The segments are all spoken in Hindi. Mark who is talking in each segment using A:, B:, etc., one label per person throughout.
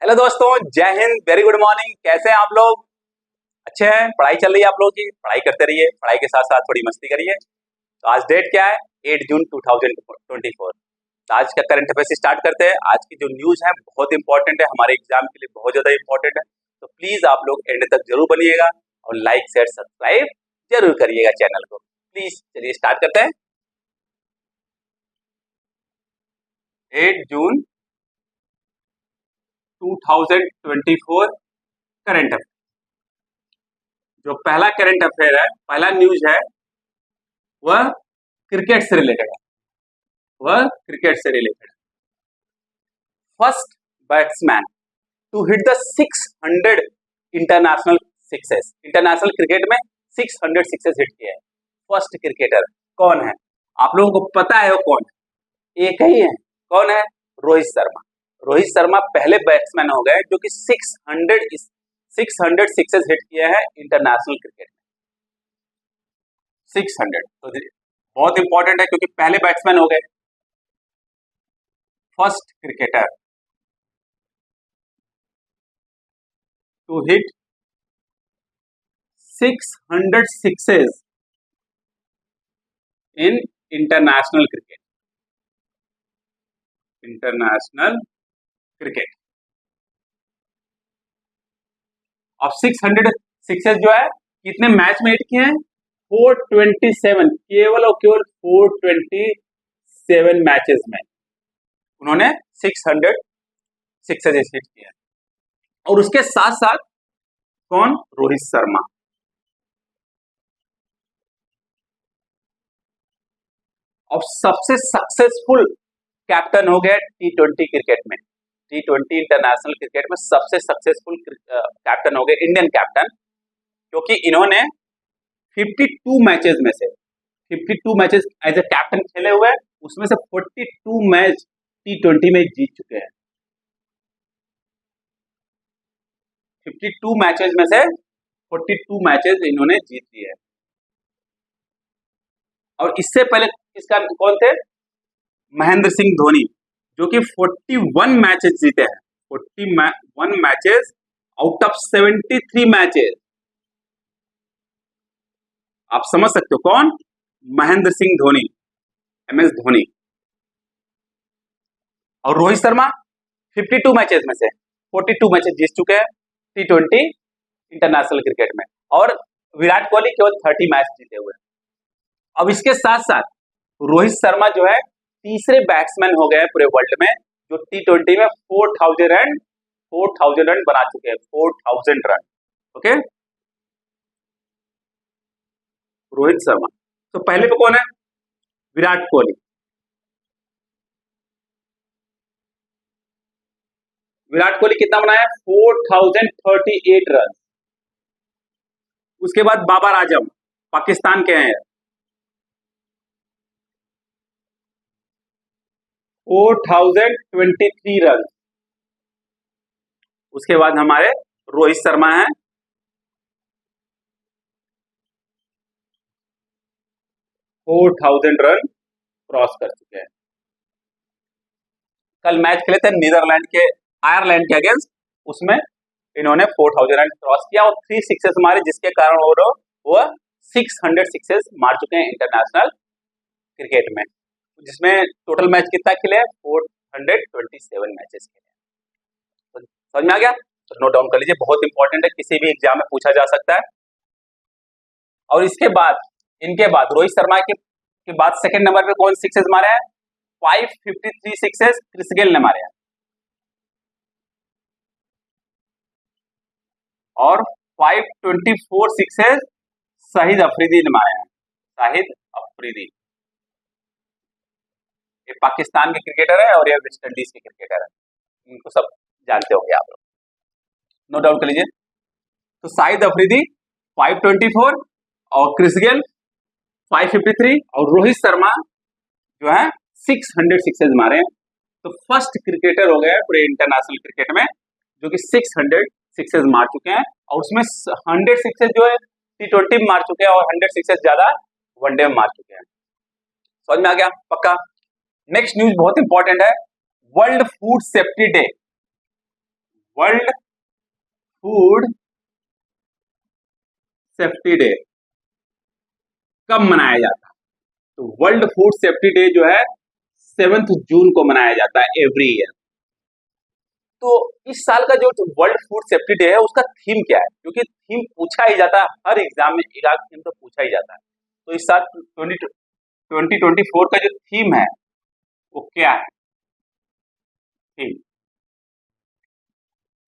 A: हेलो दोस्तों, जय हिंद, वेरी गुड मॉर्निंग। कैसे हैं आप लोग? अच्छे हैं? पढ़ाई चल रही है आप लोगों की? पढ़ाई करते रहिए, पढ़ाई के साथ साथ थोड़ी मस्ती करिए। तो आज डेट क्या है? 8 जून 2024। तो आज का करंट अफेयर्स स्टार्ट करते हैं। आज की जो न्यूज है बहुत इंपॉर्टेंट है, हमारे एग्जाम के लिए बहुत ज्यादा इंपॉर्टेंट है। तो प्लीज आप लोग एंड तक जरूर बनिएगा और लाइक शेयर सब्सक्राइब जरूर करिएगा चैनल को प्लीज। चलिए स्टार्ट करते हैं। 8 जून 2024 करंट अफेयर। जो पहला करंट अफेयर है, पहला न्यूज है, वह क्रिकेट से रिलेटेड है। First batsman to hit the 600 international sixes. International cricket में 600 सिक्सेस हिट किए हैं। फर्स्ट क्रिकेटर कौन है? आप लोगों को पता है वो कौन है? एक ही है। कौन है? रोहित शर्मा। रोहित शर्मा पहले बैट्समैन हो गए जो कि 600 सिक्सेस हिट किए हैं इंटरनेशनल क्रिकेट में। 600 तो बहुत इंपॉर्टेंट है क्योंकि पहले बैट्समैन हो गए, first cricketer to hit 600 sixes in international cricket. अब 600 सिक्सेस जो है कितने मैच में हिट किए हैं? 427, केवल और केवल 427 मैचेस में उन्होंने 600 सिक्सेस हिट किए हैं। और उसके साथ साथ कौन? रोहित शर्मा। और सबसे सक्सेसफुल कैप्टन हो गया T20 क्रिकेट में। T20 इंटरनेशनल क्रिकेट में सबसे सक्सेसफुल कैप्टन हो गए, इंडियन कैप्टन, क्योंकि इन्होंने 52 मैचेस में से 52 मैचेस एज ए कैप्टन खेले हुए, उसमें से 42 मैच T20 में जीत चुके हैं। 52 मैचेस में से 42 मैचेस इन्होंने जीत लिए हैं। और इससे पहले इसका कौन थे? महेंद्र सिंह धोनी, जो कि 41 मैचेस जीते हैं। 41 मैचेस आउट ऑफ 73 मैचेस। आप समझ सकते हो कौन? महेंद्र सिंह धोनी, MS धोनी। और रोहित शर्मा 52 मैचेस में से 42 मैचेस जीत चुके हैं T20 इंटरनेशनल क्रिकेट में। और विराट कोहली केवल 30 मैच जीते हुए। अब इसके साथ साथ रोहित शर्मा जो है तीसरे बैट्समैन हो गए पूरे वर्ल्ड में जो T20 में 4000 रन बना चुके हैं। 4000 रन। ओके, रोहित शर्मा। तो पहले पे कौन है? विराट कोहली। विराट कोहली कितना बनाया? 4038 रन। उसके बाद बाबर आजम, पाकिस्तान के हैं, 4023 रन। उसके बाद हमारे रोहित शर्मा हैं, 4000 रन क्रॉस कर चुके हैं। कल मैच खेले थे नीदरलैंड के आयरलैंड के अगेंस्ट, उसमें इन्होंने 4000 रन क्रॉस किया और 3 सिक्सेस मारे, जिसके कारण वो 600 सिक्सेस मार चुके हैं इंटरनेशनल क्रिकेट में। जिसमें टोटल मैच कितना खेले? 427 मैचेस खेले। तो समझ में आ गया? तो नोट डाउन कर लीजिए, बहुत इंपॉर्टेंट है, किसी भी एग्जाम में पूछा जा सकता है। और इसके बाद इनके बाद रोहित शर्मा के बाद सेकंड नंबर पे कौन सिक्सेस मारे हैं? 553 सिक्सेस क्रिस गेल ने मारे हैं। और 524 सिक्सेस शाहिद अफरीदी ने मारे हैं। शाहिद अफरीदी ये पाकिस्तान के क्रिकेटर है और ये वेस्ट इंडीज के क्रिकेटर है। इनको सब जानते होंगे आप लोग, नोट डाउन कर लीजिए। तो शाहिद अफरीदी 524 और क्रिस गेल 553 और रोहित शर्मा जो है 600 सिक्सेस मारे हैं। तो फर्स्ट क्रिकेटर हो गया पूरे इंटरनेशनल क्रिकेट में जो कि 600 सिक्सेस मार चुके हैं। और उसमें 100 सिक्सेस जो है T20 में मार चुके हैं और 100 सिक्सेस ज्यादा वनडे में मार चुके हैं। समझ में आ गया? पक्का। नेक्स्ट न्यूज बहुत इंपॉर्टेंट है, world food safety day. World food safety day कब मनाया जाता है? तो वर्ल्ड फूड सेफ्टी डे जो है 7 जून को मनाया जाता है एवरी ईयर। तो इस साल का जो वर्ल्ड फूड सेफ्टी डे है उसका थीम क्या है? क्योंकि थीम पूछा ही जाता है, हर एग्जाम में एक आध थीम तो पूछा ही जाता है। तो इस साल 2024 का जो थीम है वो क्या है? थीम,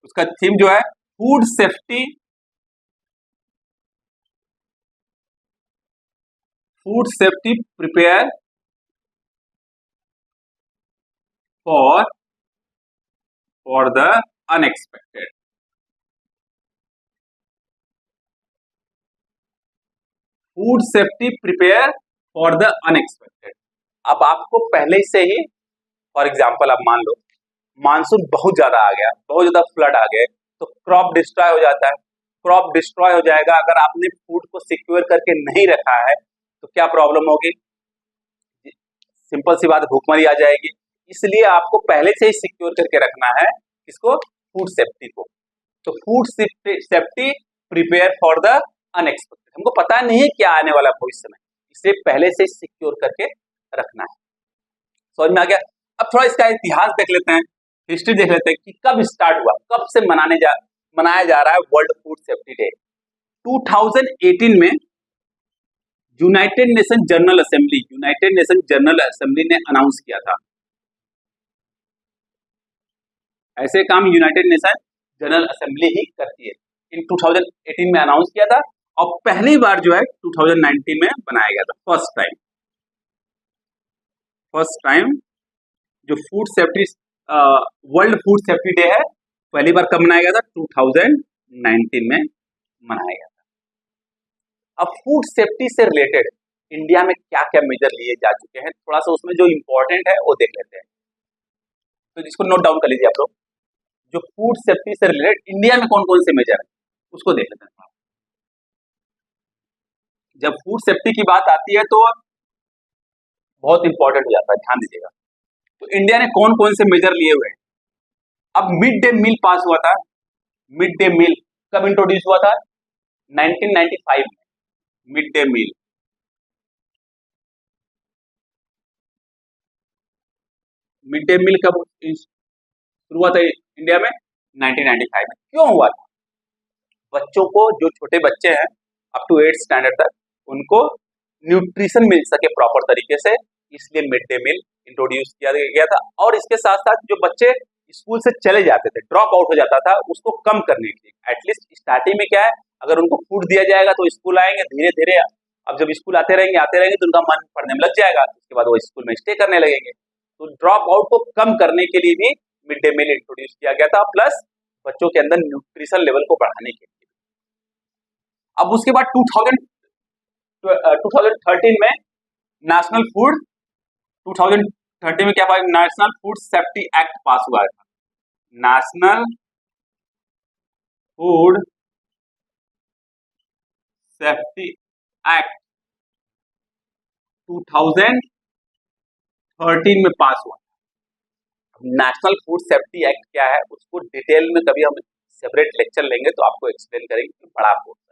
A: उसका थीम जो है food safety, food safety prepare for the unexpected. Food safety prepare for the unexpected. अब आपको पहले से ही, फॉर एग्जाम्पल आप मान लो मानसून बहुत ज्यादा आ गया, बहुत ज्यादा फ्लड आ गए, तो क्रॉप डिस्ट्रॉय हो जाता है। क्रॉप डिस्ट्रॉय हो जाएगा, अगर आपने फूड को सिक्योर करके नहीं रखा है तो क्या प्रॉब्लम होगी? सिंपल सी बात, भूखमरी आ जाएगी। इसलिए आपको पहले से ही सिक्योर करके रखना है किसको? फूड सेफ्टी को। तो food safety prepare for the unexpected, हमको पता नहीं है क्या आने वाला भविष्य में, इसलिए पहले से सिक्योर करके रखना है। समझ में आ गया? अब थोड़ा इसका इतिहास देख लेते हैं, हिस्ट्री देख लेते हैं कि कब स्टार्ट हुआ, कब से मनाया जा रहा है वर्ल्ड फूड सेफ्टी डे। 2018 में यूनाइटेड नेशन जनरल असेंबली ने अनाउंस किया था। ऐसे काम यूनाइटेड नेशन जनरल असेंबली ही करती है। इन 2018 में अनाउंस किया था और पहली बार जो है 2019 में बनाया गया था। फर्स्ट टाइम जो food safety world food safety day है पहली बार कब मनाया गया था? 2019 में मनाया गया था। अब फूड सेफ्टी से रिलेटेड इंडिया में क्या क्या मेजर लिए जा चुके हैं, थोड़ा सा उसमें जो इम्पोर्टेंट है वो देख लेते हैं। तो इसको नोट डाउन कर लीजिए आप लोग। जो फूड सेफ्टी से रिलेटेड इंडिया में कौन कौन से मेजर है उसको देख लेते हैं। जब फूड सेफ्टी की बात आती है तो बहुत इंपॉर्टेंट हो जाता है, ध्यान दीजिएगा। तो इंडिया ने कौन कौन से मेजर लिए हुए हैं? अब मिड डे मील पास हुआ था। मिड डे मील कब इंट्रोड्यूस हुआ था? 1995 में mid day meal. Mid day meal कब शुरू हुआ था इंडिया में? 1995 में। क्यों हुआ था? बच्चों को, जो छोटे बच्चे हैं अप टू 8th स्टैंडर्ड तक, उनको न्यूट्रिशन मिल सके प्रॉपर तरीके से, इसलिए मिड डे मील इंट्रोड्यूस किया गया था। और इसके साथ साथ जो बच्चे स्कूल से चले जाते थे, ड्रॉप आउट हो जाता था, उसको कम करने के लिए एटलीस्ट स्टार्टिंग में क्या है, अगर उनको फूड दिया जाएगा तो स्कूल आएंगे धीरे धीरे। अब जब स्कूल आते रहेंगे तो उनका मन पढ़ने में लग जाएगा, उसके बाद वो स्कूल में स्टे करने लगेंगे। तो ड्रॉप आउट को कम करने के लिए भी मिड डे मील इंट्रोड्यूस किया गया था, प्लस बच्चों के अंदर न्यूट्रिशन लेवल को बढ़ाने के लिए। अब उसके बाद 2013 में नेशनल फूड 2013 में क्या हुआ? नेशनल फूड सेफ्टी एक्ट पास हुआ था। नेशनल फूड सेफ्टी एक्ट 2013 में पास हुआ। नेशनल फूड सेफ्टी एक्ट क्या है उसको डिटेल में कभी हम सेपरेट लेक्चर लेंगे तो आपको एक्सप्लेन करेंगे कि बड़ा कोर्स है।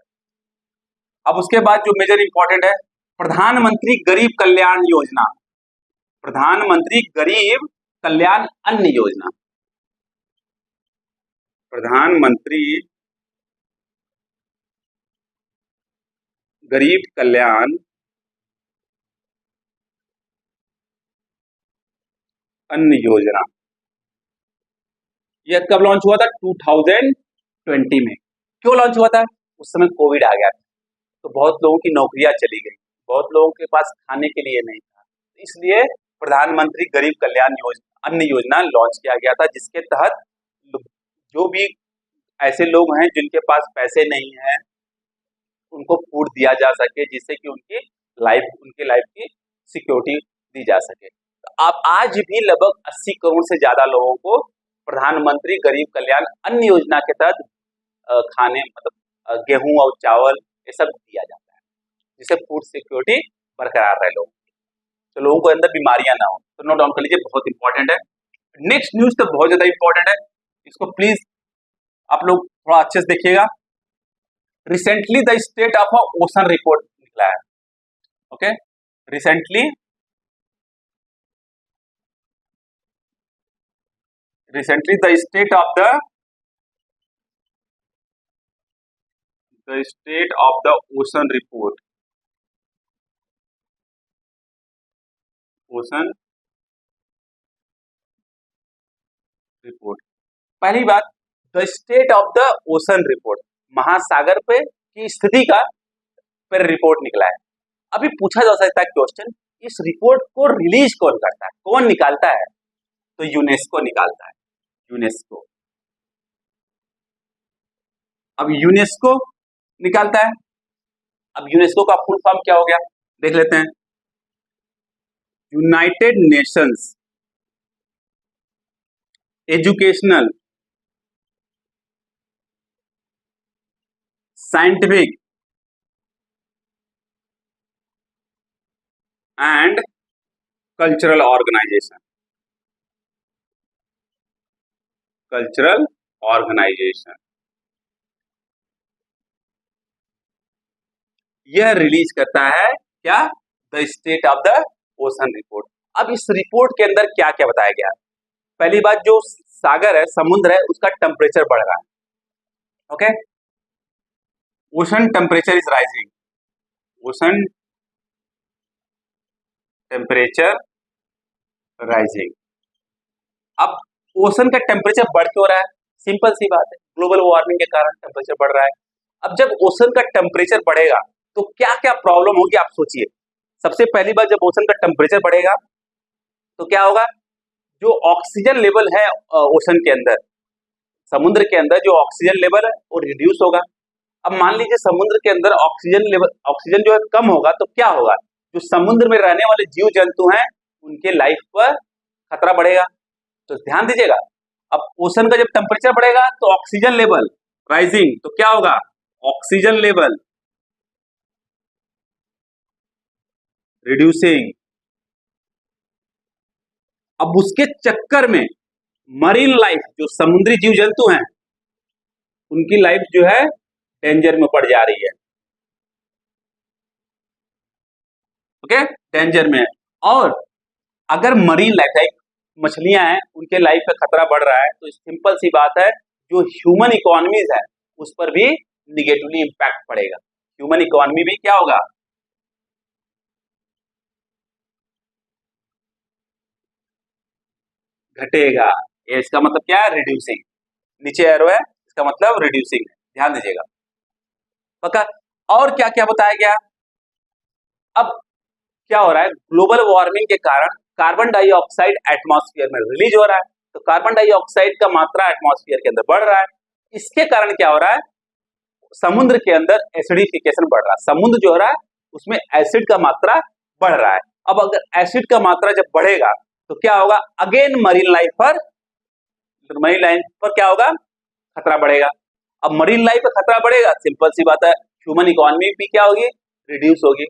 A: अब उसके बाद जो मेजर इंपॉर्टेंट है, प्रधानमंत्री गरीब कल्याण योजना, प्रधानमंत्री गरीब कल्याण अन्न योजना, प्रधानमंत्री गरीब कल्याण अन्न योजना, यह कब लॉन्च हुआ था? 2020 में। क्यों लॉन्च हुआ था? उस समय कोविड आ गया था, तो बहुत लोगों की नौकरियां चली गई, बहुत लोगों के पास खाने के लिए नहीं था, इसलिए प्रधानमंत्री गरीब कल्याण अन्न योजना लॉन्च किया गया था, जिसके तहत जो भी ऐसे लोग हैं जिनके पास पैसे नहीं हैं उनको फूड दिया जा सके, जिससे कि उनकी लाइफ की सिक्योरिटी दी जा सके। तो आप आज भी लगभग 80 करोड़ से ज्यादा लोगों को प्रधानमंत्री गरीब कल्याण अन्न योजना के तहत खाने, मतलब गेहूं और चावल ये सब दिया जाता है, जिससे फूड सिक्योरिटी बरकरार रहे लोगों की, तो लोगों को अंदर बीमारियां ना हो। तो नोट डाउन कर लीजिए, बहुत इंपॉर्टेंट है। नेक्स्ट न्यूज तो बहुत ज्यादा इंपॉर्टेंट है, इसको प्लीज आप लोग थोड़ा अच्छे से देखिएगा। Recently the state of ocean report निकला है। Okay, recently the state of the ocean report, ocean report. पहली बात, the state of the ocean report, महासागर पे की स्थिति का पर रिपोर्ट निकला है। अभी पूछा जा सकता है क्वेश्चन, इस रिपोर्ट को रिलीज कौन करता है, कौन निकालता है? तो यूनेस्को निकालता है, यूनेस्को। अब यूनेस्को निकालता है। अब यूनेस्को का फुल फॉर्म क्या हो गया, देख लेते हैं। United Nations Educational Scientific and Cultural Organization, Cultural Organization, यह रिलीज करता है क्या, the state of the ocean report. अब इस रिपोर्ट के अंदर क्या क्या बताया गया है? पहली बात, जो सागर है, समुद्र है, उसका टेम्परेचर बढ़ रहा है। Okay, ocean temperature is rising, ocean temperature rising. अब ओशन का टेम्परेचर बढ़ क्यों रहा है? सिंपल सी बात है, ग्लोबल वार्मिंग के कारण टेम्परेचर बढ़ रहा है। अब जब ओशन का टेम्परेचर बढ़ेगा तो क्या क्या प्रॉब्लम होगी, आप सोचिए। सबसे पहली बात, जब ओशन का टेम्परेचर बढ़ेगा तो क्या होगा, जो ऑक्सीजन लेवल है ओशन के अंदर, समुद्र के अंदर जो ऑक्सीजन लेवल है वो रिड्यूस होगा। अब मान लीजिए समुद्र के अंदर ऑक्सीजन लेवल, ऑक्सीजन जो है कम होगा तो क्या होगा, जो समुद्र में रहने वाले जीव जंतु हैं उनके लाइफ पर खतरा बढ़ेगा। तो ध्यान दीजिएगा, अब ओशन का जब टेम्परेचर बढ़ेगा तो ऑक्सीजन लेवल राइजिंग, तो क्या होगा, ऑक्सीजन लेवल रिड्यूसिंग। अब उसके चक्कर में मरीन लाइफ, जो समुद्री जीव जंतु हैं, उनकी लाइफ जो है डेंजर में पड़ जा रही है। ओके, डेंजर में। और अगर मरीन लाइफ है, मछलियां हैं, उनके लाइफ पे खतरा बढ़ रहा है, तो सिंपल सी बात है, जो ह्यूमन इकोनॉमीज है उस पर भी निगेटिवली इंपैक्ट पड़ेगा। ह्यूमन इकोनॉमी भी क्या होगा, घटेगा। ये इसका मतलब क्या है, रिड्यूसिंग। नीचे एरो है, इसका मतलब रिड्यूसिंग है, ध्यान दीजिएगा। पक्का। और क्या क्या बताया गया? अब क्या हो रहा है, ग्लोबल वार्मिंग के कारण कार्बन डाइऑक्साइड एटमॉस्फेयर में रिलीज हो रहा है, तो कार्बन डाइऑक्साइड का मात्रा एटमॉस्फेयर के अंदर बढ़ रहा है। इसके कारण क्या हो रहा है, समुद्र के अंदर एसिडिफिकेशन बढ़ रहा है। समुद्र जो हो रहा है उसमें एसिड का मात्रा बढ़ रहा है। अब अगर एसिड का मात्रा जब बढ़ेगा तो क्या होगा, अगेन मरीन लाइफ पर क्या होगा, खतरा बढ़ेगा। अब मरीन लाइफ पर खतरा बढ़ेगा, सिंपल सी बात है, ह्यूमन इकोनॉमी भी क्या होगी, रिड्यूस होगी।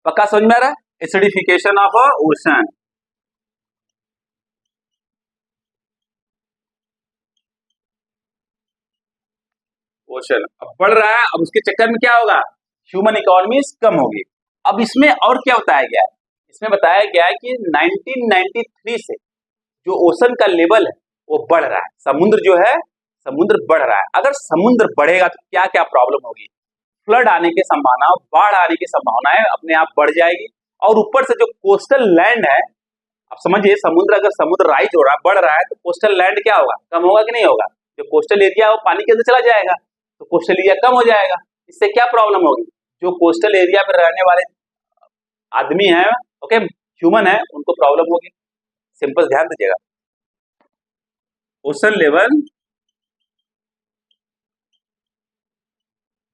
A: पक्का समझ में आ रहा है? Acidification of ocean. ओशन अब बढ़ रहा है, अब उसके चक्कर में क्या होगा, ह्यूमन इकोनॉमी कम होगी। अब इसमें और क्या बताया गया है, इसमें बताया गया है कि 1993 से जो ओशन का लेवल है वो बढ़ रहा है। समुद्र जो है, समुद्र बढ़ रहा है। अगर समुद्र बढ़ेगा तो क्या क्या प्रॉब्लम होगी, फ्लड आने की संभावना, बाढ़ आने की संभावनाएं अपने आप बढ़ जाएगी। और ऊपर से जो कोस्टल लैंड है, आप समझिए, समुद्र अगर समुद्र राइज हो रहा है, बढ़ रहा है, तो कोस्टल लैंड क्या होगा, कम होगा कि नहीं होगा? जो कोस्टल एरिया है वो पानी के अंदर चला जाएगा, तो कोस्टल एरिया कम हो जाएगा। इससे क्या प्रॉब्लम होगी, जो कोस्टल एरिया पर रहने वाले आदमी हैं, ओके, ह्यूमन है, उनको प्रॉब्लम होगी। सिंपल, ध्यान दीजिएगा। ओशन लेवल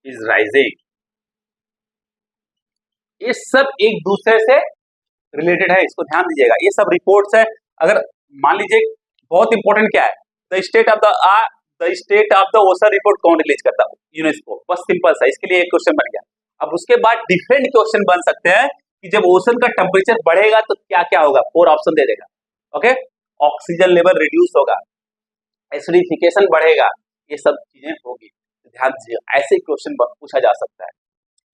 A: इज राइजिंग, ये सब एक दूसरे से रिलेटेड है, इसको ध्यान दीजिएगा। ये सब रिपोर्ट्स है। अगर मान लीजिए, बहुत इंपॉर्टेंट क्या है, the state of the ocean report कौन रिलीज करता है, यूनेस्को। बस सिंपल सा, इसके लिए एक क्वेश्चन बन गया। अब उसके बाद डिफरेंट क्वेश्चन बन सकते हैं कि जब ओशन का टेम्परेचर बढ़ेगा तो क्या क्या होगा, 4 ऑप्शन दे देगा। ओके, ऑक्सीजन लेवल रिड्यूस होगा, एसिडिफिकेशन बढ़ेगा, ये सब चीजें होगी। तो ध्यान दीजिए, ऐसे क्वेश्चन पूछा जा सकता है।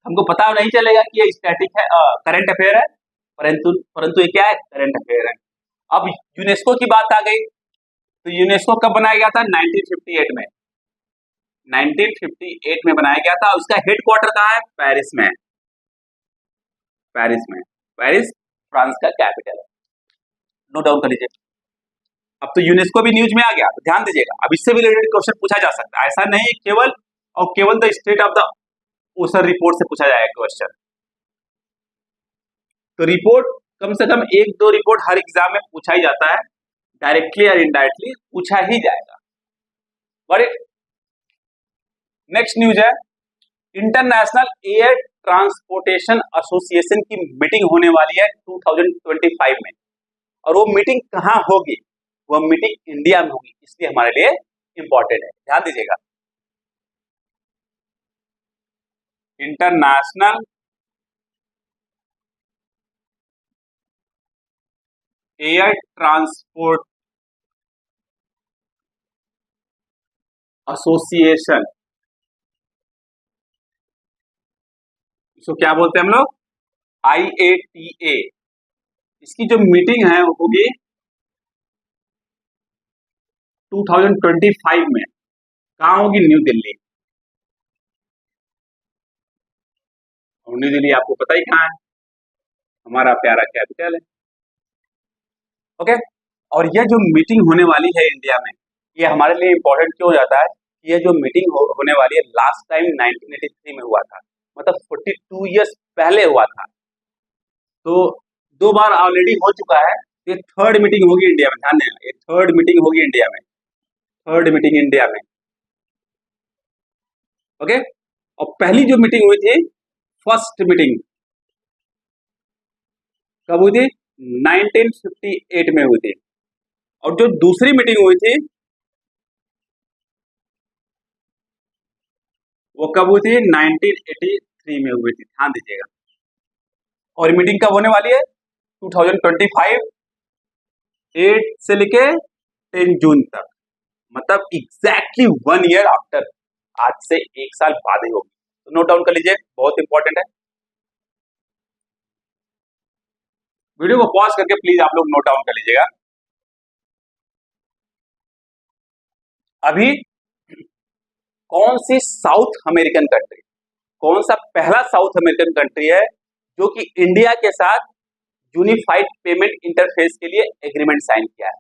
A: हमको पता नहीं चलेगा कि ये स्टैटिक है, करंट अफेयर है, परंतु परंतु ये क्या है, करंट अफेयर है। अब यूनेस्को की बात आ गई, तो यूनेस्को कब बनाया गया था, 1958 में। 1958 में बनाया गया था। उसका हेडक्वार्टर कहाँ है, पेरिस में। पेरिस में, पेरिस फ्रांस का कैपिटल है। नोट डाउन कर लीजिए। अब तो यूनेस्को भी न्यूज में आ गया, तो ध्यान दीजिएगा, अब इससे भी रिलेटेड क्वेश्चन पूछा जा सकता है। ऐसा नहीं केवल the state of the ocean report से पूछा जाएगा क्वेश्चन। तो रिपोर्ट कम से कम 1-2 रिपोर्ट हर एग्जाम में पूछा ही जाता है, डायरेक्टली और इनडायरेक्टली पूछा ही जाएगा। बट नेक्स्ट न्यूज है, इंटरनेशनल एयर ट्रांसपोर्टेशन एसोसिएशन की मीटिंग होने वाली है 2025 में, और वो मीटिंग कहाँ होगी, वो मीटिंग इंडिया में होगी, इसलिए हमारे लिए इंपॉर्टेंट है। ध्यान दीजिएगा, इंटरनेशनल एयर ट्रांसपोर्ट एसोसिएशन, इसको क्या बोलते हैं हम लोग, IATA। इसकी जो मीटिंग है वो होगी 2025 में। कहाँ होगी, न्यू दिल्ली। और न्यू दिल्ली आपको पता ही कहाँ है, हमारा प्यारा कैपिटल है। ओके, और यह जो मीटिंग होने वाली है इंडिया में, ये हमारे लिए इंपॉर्टेंट क्यों हो जाता है, ये जो मीटिंग होने वाली है लास्ट टाइम 1983 में हुआ था, मतलब 42 इयर्स पहले हुआ था। तो 2 बार ऑलरेडी हो चुका है, ये थर्ड मीटिंग होगी इंडिया में। ध्यान देना, ये थर्ड मीटिंग होगी इंडिया में, थर्ड मीटिंग इंडिया में। ओके, और पहली जो मीटिंग हुई थी, फर्स्ट मीटिंग कब हुई थी, 1958 में हुई थी। और जो दूसरी मीटिंग हुई थी वो कब हुई थी, 1983 में हुई थी। ध्यान दीजिएगा, और मीटिंग कब होने वाली है, 2025, 8 से लेके 10 जून तक, मतलब एग्जैक्टली 1 ईयर आफ्टर, आज से 1 साल बाद ही होगी। तो नोट डाउन कर लीजिए, बहुत इंपॉर्टेंट है। वीडियो को पॉज करके प्लीज आप लोग नोट डाउन कर लीजिएगा। अभी कौन सी साउथ अमेरिकन कंट्री, कौन सा पहला साउथ अमेरिकन कंट्री है जो कि इंडिया के साथ यूनिफाइड पेमेंट इंटरफेस के लिए एग्रीमेंट साइन किया है,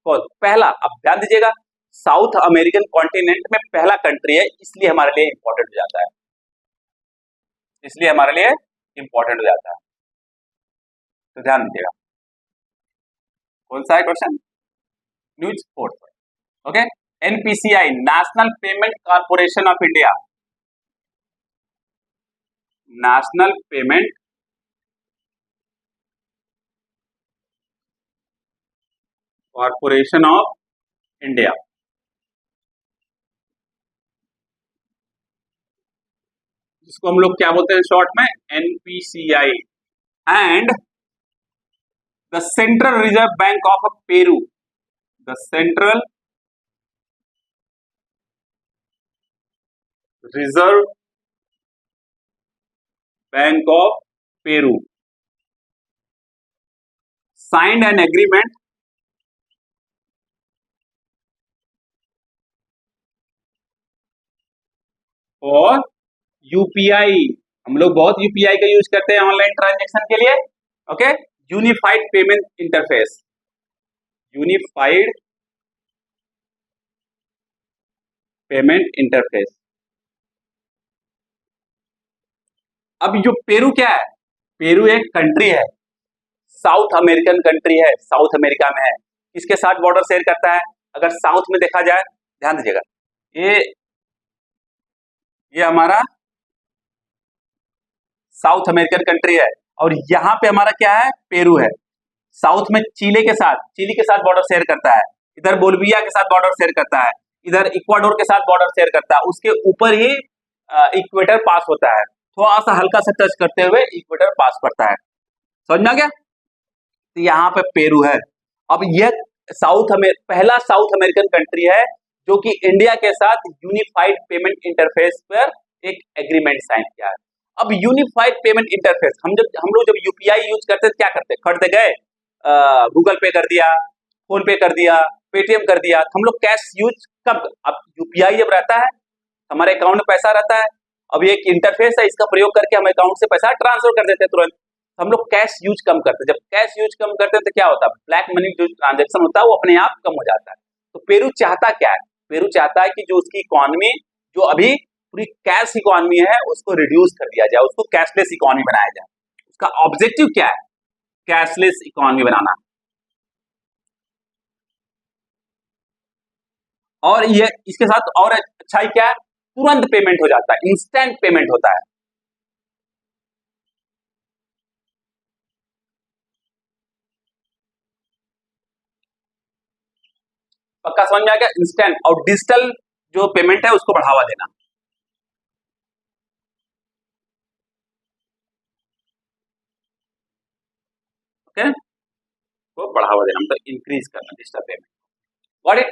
A: कौन पहला। अब ध्यान दीजिएगा, साउथ अमेरिकन कॉन्टिनेंट में पहला कंट्री है, इसलिए हमारे लिए इंपॉर्टेंट हो जाता है, इसलिए हमारे लिए इंपॉर्टेंट हो जाता है। तो ध्यान दीजिएगा, कौन सा है question, news 4। Okay, NPCI, national payment corporation of India, national payment corporation of India, जिसको हम लोग क्या बोलते हैं शॉर्ट में, NPCI, and the central reserve bank of Peru, the central reserve bank of Peru signed an agreement for UPI। हम लोग बहुत UPI का यूज करते हैं ऑनलाइन ट्रांजेक्शन के लिए। Okay, unified payment interface, unified payment interface. अब जो पेरू क्या है, पेरू एक कंट्री है, साउथ अमेरिकन कंट्री है, साउथ अमेरिका में है। किसके साथ बॉर्डर शेयर करता है, अगर साउथ में देखा जाए, ध्यान दीजिएगा, ये हमारा साउथ अमेरिकन कंट्री है, और यहाँ पे हमारा क्या है, पेरू है। साउथ में चिली के साथ बॉर्डर शेयर करता है, इधर बोलिविया के साथ बॉर्डर शेयर करता है, इधर इक्वाडोर के साथ बॉर्डर शेयर करता है, उसके ऊपर ही इक्वेटर पास होता है, थोड़ा सा हल्का सा टच करते हुए इक्वेटर पास करता है। समझ में आ गया, तो यहाँ पे पेरू है। अब यह पहला साउथ अमेरिकन कंट्री है जो कि इंडिया के साथ यूनिफाइड पेमेंट इंटरफेस पर एक एग्रीमेंट साइन किया है। अब यूनिफाइड पेमेंट इंटरफेस हम लोग जब यूपीआई यूज करते थे क्या करते, खड़ते गए गूगल पे कर दिया, फोन पे कर दिया, पेटीएम कर दिया, तो हम लोग कैश यूज कब, अब यूपीआई जब रहता है हमारे अकाउंट में पैसा रहता है, अब ये एक इंटरफेस है, इसका प्रयोग करके हम अकाउंट से पैसा ट्रांसफर कर देते हैं तुरंत। हम लोग कैश यूज कम करते हैं, जब कैश यूज कम करते हैं तो क्या होता है, ब्लैक मनी जो ट्रांजेक्शन होता है वो अपने आप कम हो जाता है। तो पेरू चाहता क्या है, पेरू चाहता है कि जो उसकी इकोनॉमी जो अभी पूरी कैश इकोनॉमी है उसको रिड्यूस कर दिया जाए, उसको कैशलेस इकोनॉमी बनाया जाए। उसका ऑब्जेक्टिव क्या है, कैशलेस इकोनॉमी बनाना। और ये इसके साथ और अच्छाई क्या है, तुरंत पेमेंट हो जाता है, इंस्टेंट पेमेंट होता है। पक्का समझ में आ गया, इंस्टेंट। और डिजिटल जो पेमेंट है उसको बढ़ावा देना। ओके, तो बढ़ावा देना मतलब इंक्रीज करना डिजिटल पेमेंट। और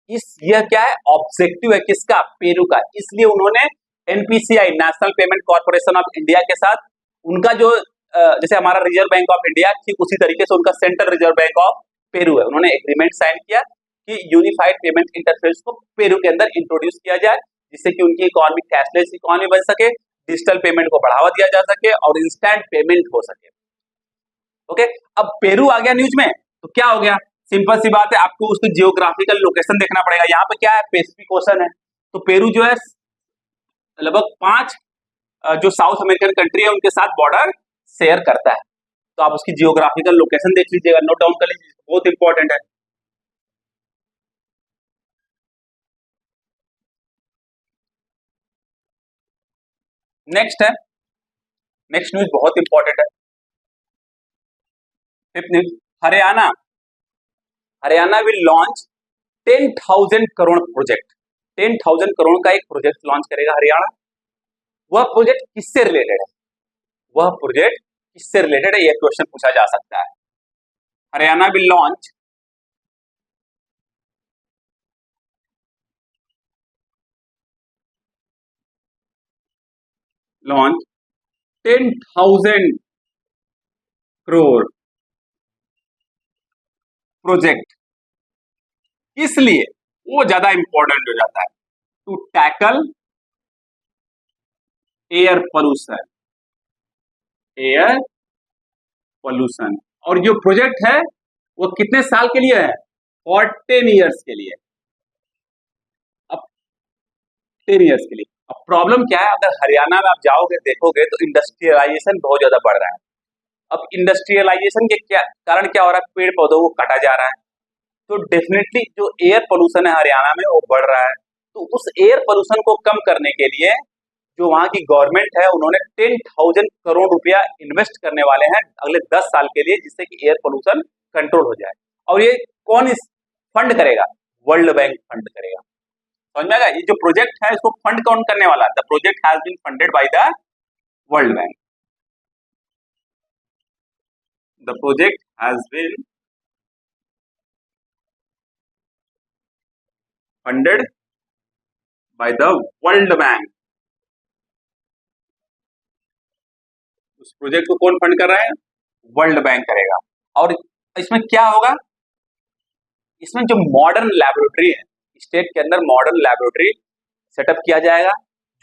A: इस यह क्या है, ऑब्जेक्टिव है किसका, पेरू का। इसलिए उन्होंने NPCI national payment corporation of India के साथ उनका जो जैसे हमारा रिजर्व बैंक ऑफ इंडिया ठीक उसी तरीके से उनका central reserve bank of Peru है, उन्होंने एग्रीमेंट साइन किया कि यूनिफाइड पेमेंट इंटरफेस को पेरू के अंदर इंट्रोड्यूस किया जाए, जिससे कि उनकी इकोनॉमी कैशलेस इकोनॉमी बन सके, डिजिटल पेमेंट को बढ़ावा दिया जा सके और इंस्टेंट पेमेंट हो सके। ओके, अब पेरू आ गया न्यूज में तो क्या हो गया, सिंपल सी बात है, आपको उसकी जियोग्राफिकल लोकेशन देखना पड़ेगा। यहाँ पे क्या है, पैसिफिक ओशन है, तो पेरू जो है लगभग 5 जो साउथ अमेरिकन कंट्री है उनके साथ बॉर्डर शेयर करता है। तो आप उसकी जियोग्राफिकल लोकेशन देख लीजिएगा, नोट डाउन कर लीजिए, बहुत इंपॉर्टेंट है। नेक्स्ट है, नेक्स्ट न्यूज बहुत इंपॉर्टेंट है, fifth news. Haryana, Haryana will launch 10,000 crore project, 10,000 crore का एक प्रोजेक्ट लॉन्च करेगा हरियाणा। वह प्रोजेक्ट किससे रिलेटेड है, वह प्रोजेक्ट किससे रिलेटेड है, यह क्वेश्चन पूछा जा सकता है। Haryana will launch launch 10,000 crore project, इसलिए वो ज्यादा इंपॉर्टेंट हो जाता है, to tackle air pollution, air pollution. और जो प्रोजेक्ट है वो कितने साल के लिए है, 14 ईयर्स के लिए। अब 10 ईयर्स के लिए। अब प्रॉब्लम क्या है, अगर हरियाणा में आप जाओगे देखोगे तो इंडस्ट्रियलाइजेशन बहुत ज्यादा बढ़ रहा है। अब इंडस्ट्रियलाइजेशन के क्या कारण क्या हो रहा है, पेड़ पौधों को काटा जा रहा है, तो डेफिनेटली जो एयर पोल्यूशन है हरियाणा में वो बढ़ रहा है। तो उस एयर पोल्यूशन को कम करने के लिए जो वहां की गवर्नमेंट है उन्होंने 10,000 करोड़ रुपया इन्वेस्ट करने वाले हैं अगले 10 साल के लिए, जिससे कि एयर पोल्यूशन कंट्रोल हो जाए। और ये कौन इस फंड करेगा, वर्ल्ड बैंक फंड करेगा। समझ में आएगा, ये जो प्रोजेक्ट है इसको फंड कौन करने वाला है, the project has been funded by the World Bank, the project has been funded by the World Bank. उस प्रोजेक्ट को कौन फंड कर रहा है, वर्ल्ड बैंक करेगा। और इसमें क्या होगा, इसमें जो मॉडर्न लैबोरेटरी है, स्टेट के अंदर मॉडर्न लैबोरेटरी सेटअप किया जाएगा,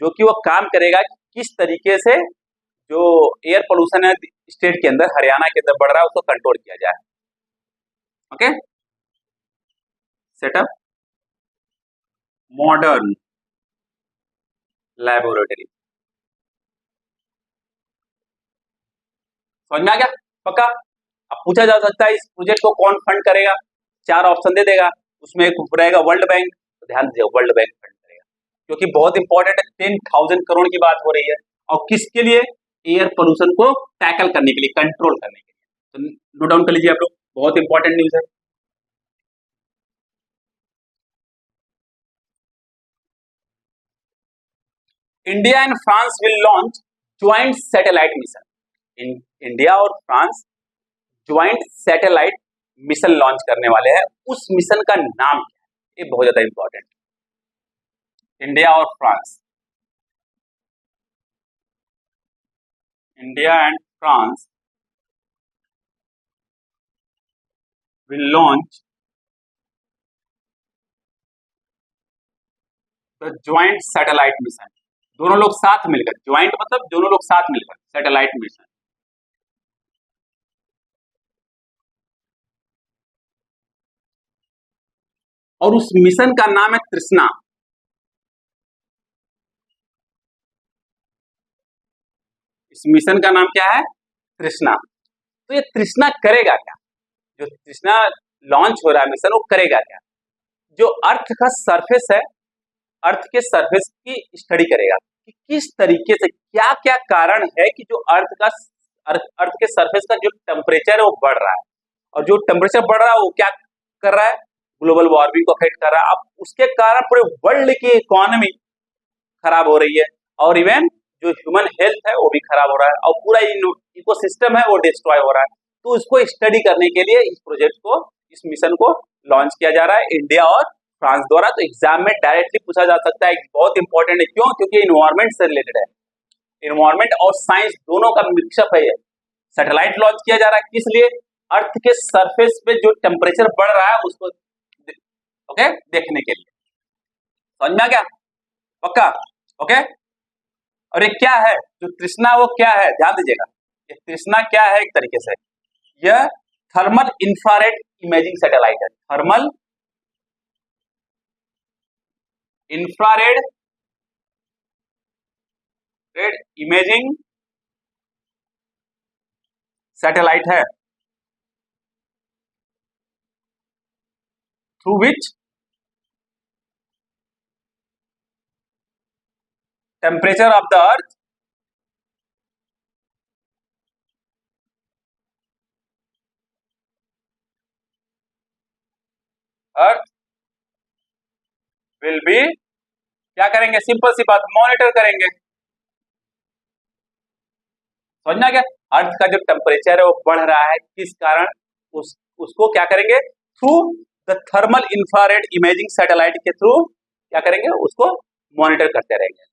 A: जो कि वो काम करेगा कि किस तरीके से जो एयर पोल्यूशन है स्टेट के अंदर हरियाणा के अंदर बढ़ रहा है उसको कंट्रोल किया जाए। ओके, सेटअप मॉडर्न लैबोरेटरी, समझ में आ गया पक्का। अब पूछा जा सकता है इस प्रोजेक्ट को कौन फंड करेगा, 4 ऑप्शन दे देगा, उसमें एक रहेगा वर्ल्ड बैंक, तो ध्यान दीजिए वर्ल्ड बैंक फंड करेगा, क्योंकि बहुत इंपॉर्टेंट है, 10,000 करोड़ की बात हो रही है और किसके लिए, एयर पोल्यूशन को टैकल करने के लिए, कंट्रोल करने के लिए। तो नोट डाउन कर लीजिए आप लोग, बहुत इंपॉर्टेंट न्यूज है। India and France will launch joint satellite mission, India और France joint satellite mission launch करने वाले हैं। उस मिशन का नाम क्या है, ये बहुत ज्यादा इंपॉर्टेंट है। इंडिया और France, India and France will launch the joint satellite mission। दोनों लोग साथ मिलकर, ज्वाइंट मतलब दोनों लोग साथ मिलकर, सैटेलाइट मिशन। और उस मिशन का नाम है तृष्णा। इस मिशन का नाम क्या है? तृष्णा। तो ये तृष्णा करेगा क्या? जो तृष्णा लॉन्च हो रहा है मिशन, वो करेगा क्या? जो अर्थ का सरफेस है, अर्थ के सरफेस की स्टडी करेगा कि किस तरीके से, क्या क्या कारण है कि जो अर्थ के सरफेस का जो टेम्परेचर है वो बढ़ रहा है, और जो टेम्परेचर बढ़ रहा है वो क्या कर रहा है? ग्लोबल वार्मिंग को अफेक्ट कर रहा है। अब उसके कारण पूरे वर्ल्ड की इकोनॉमी खराब हो रही है, और इवन जो ह्यूमन हेल्थ है वो भी खराब हो रहा है, और पूरा इकोसिस्टम है वो डिस्ट्रॉय हो रहा है। तो इसको स्टडी करने के लिए इस प्रोजेक्ट को, इस मिशन को लॉन्च किया जा रहा है इंडिया और फ्रांस द्वारा। तो एग्जाम में डायरेक्टली पूछा जा सकता है, बहुत इंपॉर्टेंट है। क्यों? क्योंकि इन्वायरमेंट से रिलेटेड है, इन्वायरमेंट और साइंस दोनों का मिक्सअप है ये। सैटेलाइट लॉन्च किया जा रहा है किस लिए? अर्थ के सरफेस पे जो टेम्परेचर बढ़ रहा है उसको देखने के लिए। समझ में आ गया? पक्का? ओके। और ये क्या है जो तृष्णा, वो क्या है? ध्यान दीजिएगा, ये तृष्णा क्या है? एक तरीके से यह थर्मल इंफ्रारेड इमेजिंग सैटेलाइट है। थर्मल इंफ्रारेड इमेजिंग सैटेलाइट है, through which temperature of the earth will be, क्या करेंगे? सिंपल सी बात, मॉनिटर करेंगे। समझना क्या? अर्थ का जो टेम्परेचर है वो बढ़ रहा है, किस कारण? उसको क्या करेंगे? Through the thermal infrared imaging satellite के थ्रू क्या करेंगे? उसको मॉनिटर करते रहेंगे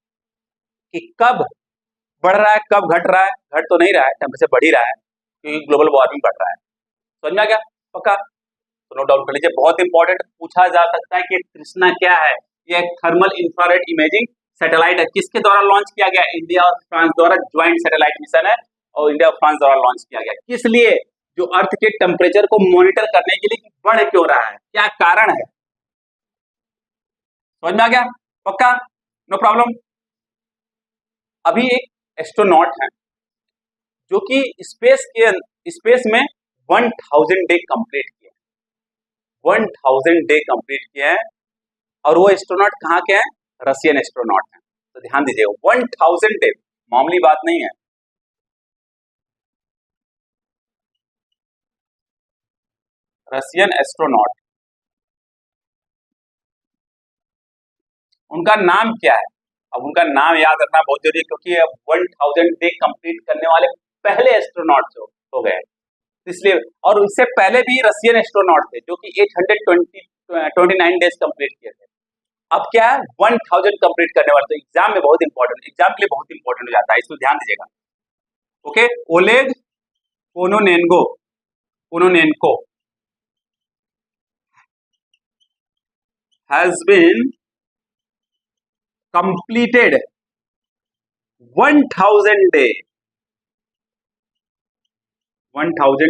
A: कि कब बढ़ रहा है, कब घट रहा है। घट तो नहीं रहा है, टेम्परेचर बढ़ ही रहा है क्योंकि ग्लोबल वार्मिंग बढ़ रहा है। समझना क्या? पक्का? तो नो डाउट कर लीजिए, बहुत इंपॉर्टेंट पूछा जा सकता है कि तृष्णा क्या है। ये थर्मल इंफ्रारेड इमेजिंग सैटेलाइट है, किसके द्वारा लॉन्च किया गया? इंडिया और फ्रांस द्वारा ज्वाइंट सैटेलाइट मिशन है, और इंडिया और फ्रांस द्वारा लॉन्च किया गया। किस लिए? जो अर्थ के टेम्परेचर को मॉनिटर करने के लिए कि बढ़ क्यों रहा है, क्या कारण है। समझ में आ गया? पक्का? No problem. अभी एक एस्ट्रोनॉट है जो कि स्पेस में 1000 डे कंप्लीट किया, 1000 डे कंप्लीट किया है। और वो एस्ट्रोनॉट कहाँ के हैं? रशियन एस्ट्रोनॉट है। तो ध्यान दीजिए, 1000 डे मामूली बात नहीं है। रशियन एस्ट्रोनॉट, उनका नाम क्या है? अब उनका नाम याद रखना बहुत जरूरी है, क्योंकि अब 1000 डे कंप्लीट करने वाले पहले एस्ट्रोनॉट हो गए, इसलिए। और उससे पहले भी रशियन एस्ट्रोनॉट थे जो कि 829 डेज कंप्लीट किए थे। अब क्या है? 1000 कंप्लीट करने वाले। तो एग्जाम में बहुत इंपॉर्टेंट, एग्जाम के लिए बहुत इंपॉर्टेंट हो जाता है, इसमें ध्यान दीजिएगा। Okay. Oleg Kononenko has been completed 1000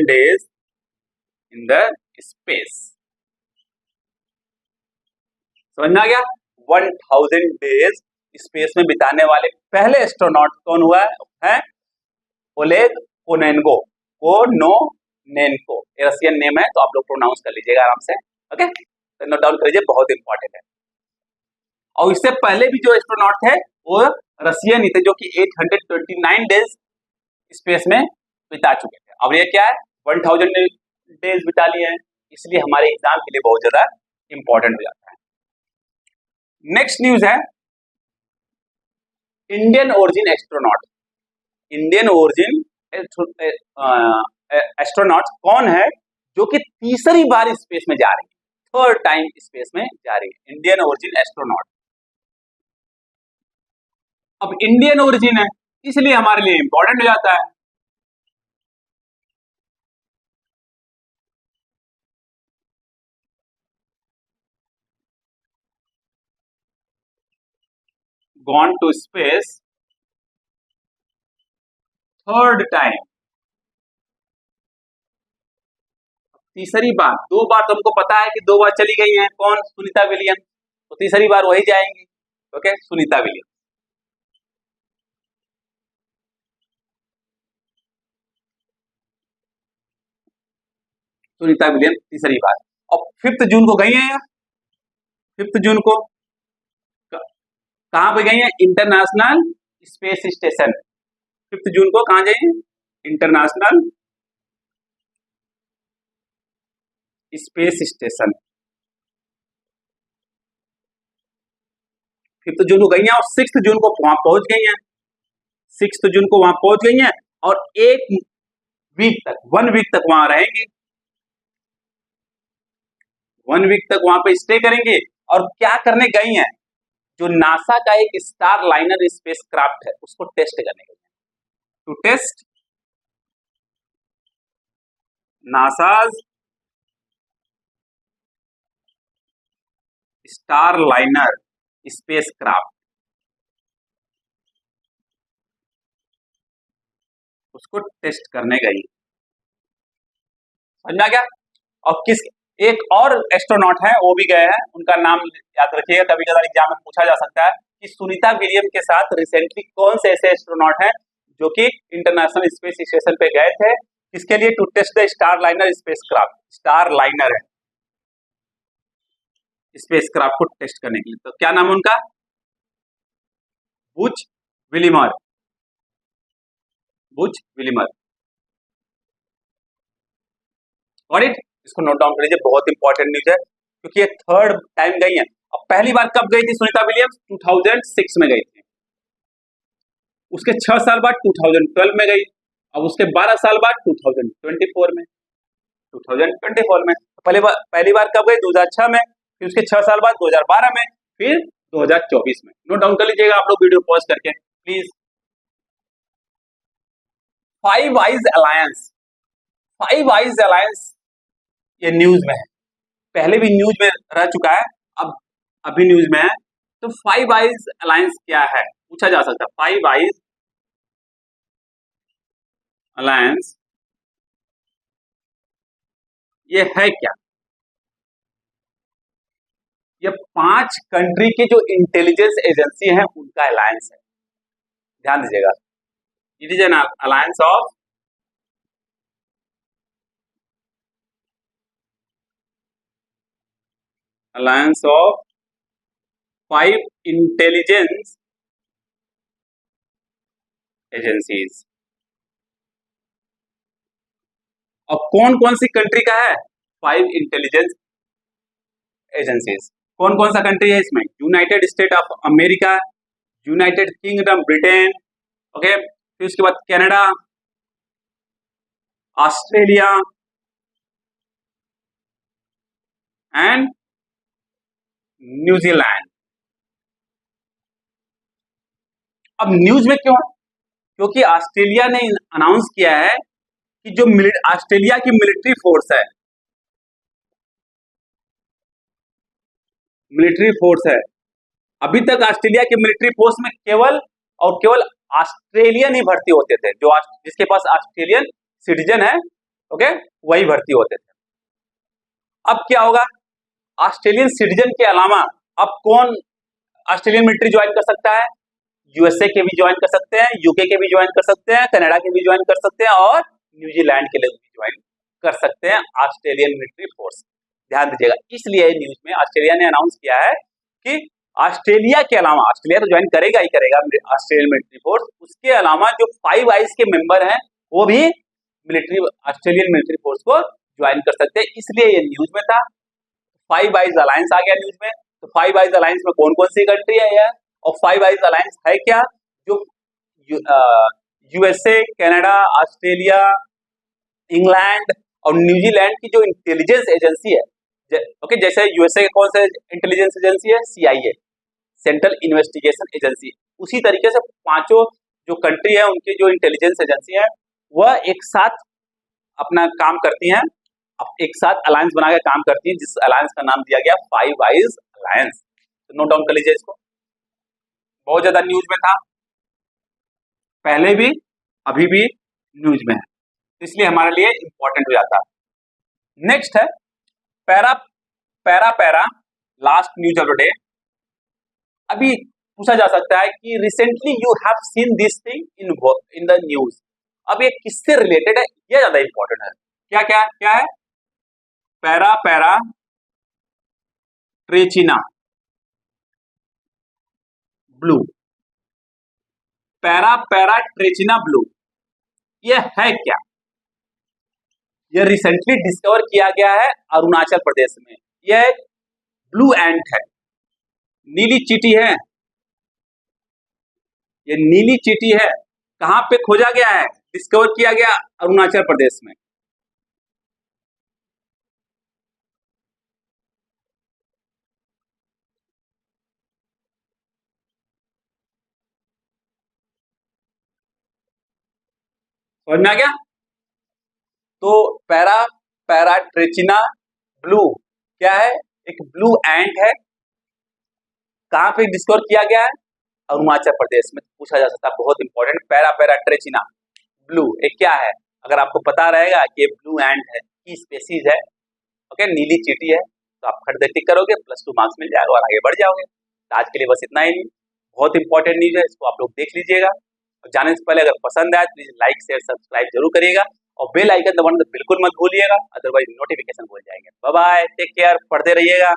A: days in the space। समझ में आ गया? 1000 डेज स्पेस में बिताने वाले पहले एस्ट्रोनॉट कौन हुआ है? ओलेग कोनोनेनको। रशियन नेम है, तो आप लोग प्रोनाउंस कर लीजिएगा आराम से। ओके, नोट डाउन करिए, बहुत इंपॉर्टेंट है। और इससे पहले भी जो एस्ट्रोनॉट थे वो रशियन ही थे, जो कि 829 डेज स्पेस में बिता चुके थे। अब ये क्या है? 1000 डेज बिता लिए हैं, इसलिए हमारे एग्जाम के लिए बहुत ज्यादा इंपॉर्टेंट हो जाता है। नेक्स्ट न्यूज है Indian origin astronaut. Indian origin astronaut कौन है जो कि तीसरी बार स्पेस में जा रही है, थर्ड टाइम स्पेस में जा रही है? Indian origin astronaut. अब इंडियन ओरिजिन है, इसलिए हमारे लिए इंपॉर्टेंट हो जाता है। Gone to space third time, तीसरी बार। दो बार तो हमको पता है कि दो बार चली गई हैं, कौन? सुनीता विलियम्स। तो तीसरी बार वही जाएंगी। Okay, Sunita Williams. Sunita Williams तीसरी बार। और 5 जून को गई हैं यार, 5 जून को कहां पे गई हैं? International space station. 5 जून को कहां गई हैं? International space station. 5 जून को गई हैं और 6 जून को वहां पहुंच गई हैं। 6 जून को वहां पहुंच गई हैं और 1 वीक तक, 1 वीक तक वहां रहेंगी। 1 वीक तक वहां पे स्टे करेंगे। और क्या करने गई हैं? जो नासा का एक स्टार लाइनर स्पेस क्राफ्ट है उसको टेस्ट करने गई, to test NASA's Starliner spacecraft, उसको टेस्ट करने गई। समझ आ गया? और किस, एक और एस्ट्रोनॉट है वो भी गए हैं, उनका नाम याद रखिएगा, कभी कभार एग्जाम में पूछा जा सकता है कि सुनीता विलियम के साथ रिसेंटली कौन से ऐसे एस्ट्रोनॉट हैं जो कि इंटरनेशनल स्पेस स्टेशन पे गए थे, किसके लिए? To test the Starliner spacecraft. Starliner है, स्पेस क्राफ्ट को टेस्ट करने के लिए। तो क्या नाम है उनका? Butch Wilmore. Butch Wilmore. Got it? इसको नोट डाउन कर लीजिए, बहुत इंपॉर्टेंट न्यूज है क्योंकि ये थर्ड टाइम गई है। अब पहली बार कब गई थी सुनीता विलियम्स? 2006 में गई थी। उसके 6 साल बाद 2012 में गई। अब उसके 12 साल बाद 2024 में, 2024 में। पहली बार कब गई? 2006 में। फिर उसके 6 साल बाद 2012 में, फिर 2024 में। नोट डाउन कर लीजिएगा आप लोग वीडियो पॉज करके please. Five eyes alliance, five eyes alliance ये न्यूज में है, पहले भी न्यूज में रह चुका है, अब अभी न्यूज में है। तो फाइव आइज अलायंस क्या है पूछा जा सकता है। फाइव आइज अलायंस ये है क्या? ये 5 कंट्री के जो इंटेलिजेंस एजेंसी हैं उनका अलायंस है। ध्यान दीजिएगा, it is an alliance of alliance of 5 intelligence agencies। अब कौन कौन सी कंट्री का है? 5 इंटेलिजेंस एजेंसीज। कौन कौन सा कंट्री है इसमें? United state of America, United kingdom Britain, okay, फिर उसके बाद कनाडा, ऑस्ट्रेलिया एंड न्यूजीलैंड। अब न्यूज में क्यों? क्योंकि ऑस्ट्रेलिया ने अनाउंस किया है कि जो ऑस्ट्रेलिया की मिलिट्री फोर्स है, मिलिट्री फोर्स है, अभी तक ऑस्ट्रेलिया की मिलिट्री फोर्स में केवल और केवल ऑस्ट्रेलियन ही भर्ती होते थे, जो जिसके पास ऑस्ट्रेलियन सिटीजन है, ओके, वही भर्ती होते थे। अब क्या होगा? ऑस्ट्रेलियन सिटीजन के अलावा अब कौन ऑस्ट्रेलियन मिलिट्री ज्वाइन कर सकता है? यूएसए के भी ज्वाइन कर सकते हैं, यूके के भी ज्वाइन कर सकते हैं, कनाडा के भी ज्वाइन कर सकते हैं और न्यूजीलैंड के लोग भी ज्वाइन कर सकते हैं ऑस्ट्रेलियन मिलिट्री फोर्स। ध्यान दीजिएगा, इसलिए न्यूज में ऑस्ट्रेलिया ने अनाउंस किया है कि ऑस्ट्रेलिया के अलावा, ऑस्ट्रेलिया तो ज्वाइन करेगा ही करेगा ऑस्ट्रेलियन मिलिट्री फोर्स, उसके अलावा जो 5 आइज के मेंबर हैं वो भी मिलिट्री, ऑस्ट्रेलियन मिलिट्री फोर्स को ज्वाइन कर सकते हैं, इसलिए ये न्यूज में था। 5 आइज अलायंस आ गया न्यूज में। तो 5 आइज अलायंस में कौन कौन सी कंट्री है यार? और 5 आइज अलायंस है क्या? जो यूएसए, कनाडा, ऑस्ट्रेलिया, इंग्लैंड और न्यूजीलैंड की जो इंटेलिजेंस एजेंसी है, ओके, जैसे यूएसए के कौन से इंटेलिजेंस एजेंसी है? सीआईए, सेंट्रल इन्वेस्टिगेशन एजेंसी, उसी तरीके से पांचों जो कंट्री है उनकी जो इंटेलिजेंस एजेंसी है वह एक साथ अपना काम करती हैं, एक साथ अलायंस बना के काम करती हैं, जिस अलायंस का नाम दिया गया फाइव आइज अलायंस। तो नोट डाउन कर लीजिए इसको, बहुत ज्यादा न्यूज में था, पहले भी अभी भी न्यूज में है, इसलिए हमारे लिए इंपॉर्टेंट हो जाता है। नेक्स्ट है पैरा para para last news of the day. अभी पूछा जा सकता है कि recently you have seen this thing in the news. अब ये किससे रिलेटेड है, ये ज्यादा इंपॉर्टेंट है। क्या क्या क्या है? पैरा पैरा ट्रेचिना ब्लू, पैरा पैरा ट्रेचिना ब्लू, ये है क्या? ये रिसेंटली डिस्कवर किया गया है अरुणाचल प्रदेश में। यह एक ब्लू एंट है, नीली चींटी है, ये नीली चींटी है। कहां पे खोजा गया है? डिस्कवर किया गया अरुणाचल प्रदेश में। समझ में आ गया? तो पैरा पैरा ट्रेचिना ब्लू क्या है? एक ब्लू एंट है। कहां पे डिस्कवर किया गया है? अरुणाचल प्रदेश में। पूछा जा सकता है, बहुत इंपॉर्टेंट। पैरा पैरा ट्रेचिना ब्लू एक क्या है? अगर आपको पता रहेगा कि ये ब्लू एंट है, की स्पेसीज है, ओके, नीली चींटी है, तो आप खट दे टिक करोगे, +2 मार्क्स मिल जाएगा और आगे बढ़ जाओगे। तो आज के लिए बस इतना ही। बहुत इंपॉर्टेंट न्यूज है, इसको आप लोग देख लीजिएगा। और जाने से पहले अगर पसंद आए तो प्लीज लाइक शेयर सब्सक्राइब जरूर करिएगा और बेल आइकन दबाना तो बिल्कुल मत भूलिएगा, अदरवाइज नोटिफिकेशन भूल जाएंगे। बाय बाय, टेक केयर, पढ़ते रहिएगा।